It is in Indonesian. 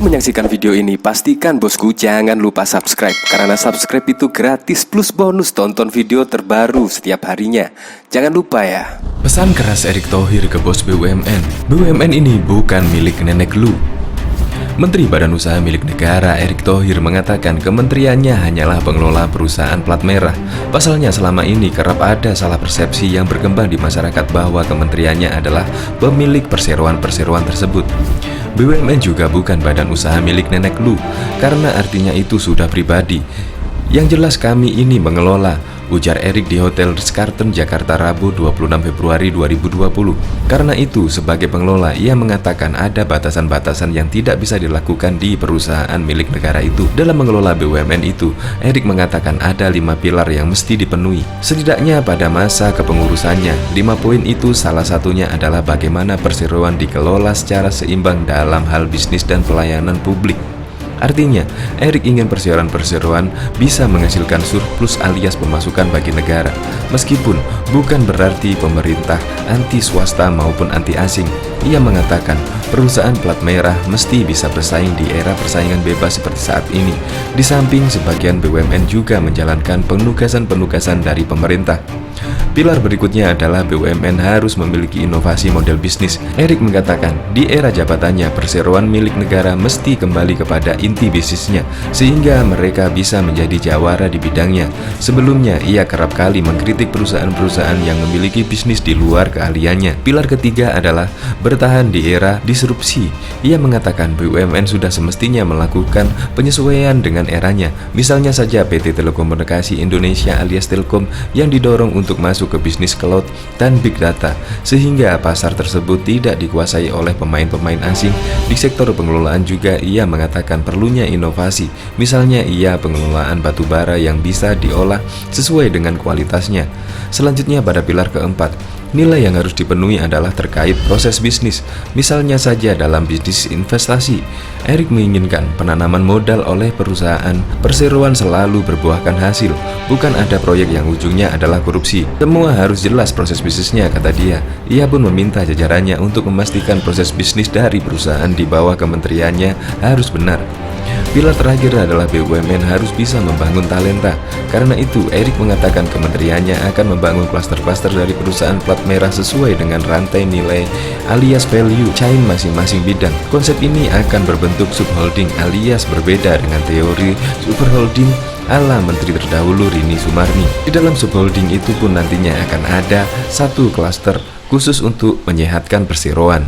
Sebelum menyaksikan video ini, pastikan bosku jangan lupa subscribe. Karena subscribe itu gratis plus bonus tonton video terbaru setiap harinya. Jangan lupa ya. Pesan keras Erick Thohir ke bos BUMN. BUMN ini bukan milik nenek lu. Menteri Badan Usaha milik negara Erick Thohir mengatakan kementeriannya hanyalah pengelola perusahaan plat merah. Pasalnya selama ini kerap ada salah persepsi yang berkembang di masyarakat bahwa kementeriannya adalah pemilik perseroan-perseroan tersebut. BUMN juga bukan badan usaha milik nenek lu, karena artinya itu sudah pribadi. Yang jelas kami ini mengelola, ujar Erick di Hotel Ritz-Carlton Jakarta Rabu 26 Februari 2020. Karena itu, sebagai pengelola, ia mengatakan ada batasan-batasan yang tidak bisa dilakukan di perusahaan milik negara itu. Dalam mengelola BUMN itu, Erick mengatakan ada 5 pilar yang mesti dipenuhi. Setidaknya pada masa kepengurusannya, 5 poin itu salah satunya adalah bagaimana perseroan dikelola secara seimbang dalam hal bisnis dan pelayanan publik. Artinya, Erick ingin perseroan-perseroan bisa menghasilkan surplus alias pemasukan bagi negara. Meskipun bukan berarti pemerintah anti swasta maupun anti asing. Ia mengatakan perusahaan plat merah mesti bisa bersaing di era persaingan bebas seperti saat ini. Di samping sebagian BUMN juga menjalankan penugasan-penugasan dari pemerintah. Pilar berikutnya adalah BUMN harus memiliki inovasi model bisnis. Erick mengatakan, di era jabatannya perseroan milik negara mesti kembali kepada inti bisnisnya, sehingga mereka bisa menjadi jawara di bidangnya. Sebelumnya, ia kerap kali mengkritik perusahaan-perusahaan yang memiliki bisnis di luar keahliannya. Pilar ketiga adalah bertahan di era disrupsi. Ia mengatakan BUMN sudah semestinya melakukan penyesuaian dengan eranya. Misalnya saja PT Telekomunikasi Indonesia alias Telkom yang didorong untuk masuk ke bisnis cloud dan big data, sehingga pasar tersebut tidak dikuasai oleh pemain-pemain asing. Di sektor pengelolaan juga ia mengatakan perlunya inovasi, misalnya ia pengelolaan batubara yang bisa diolah sesuai dengan kualitasnya. Selanjutnya pada pilar keempat, nilai yang harus dipenuhi adalah terkait proses bisnis. Misalnya saja dalam bisnis investasi, Erick menginginkan penanaman modal oleh perusahaan perseroan selalu berbuahkan hasil, bukan ada proyek yang ujungnya adalah korupsi. Semua harus jelas proses bisnisnya, kata dia. Ia pun meminta jajarannya untuk memastikan proses bisnis dari perusahaan di bawah kementeriannya harus benar. Pilar terakhir adalah BUMN harus bisa membangun talenta. Karena itu, Erick mengatakan kementeriannya akan membangun klaster-klaster dari perusahaan plat merah sesuai dengan rantai nilai alias value chain masing-masing bidang. Konsep ini akan berbentuk subholding alias berbeda dengan teori superholding ala menteri terdahulu Rini Sumarni. Di dalam subholding itu pun nantinya akan ada satu klaster khusus untuk menyehatkan perseroan.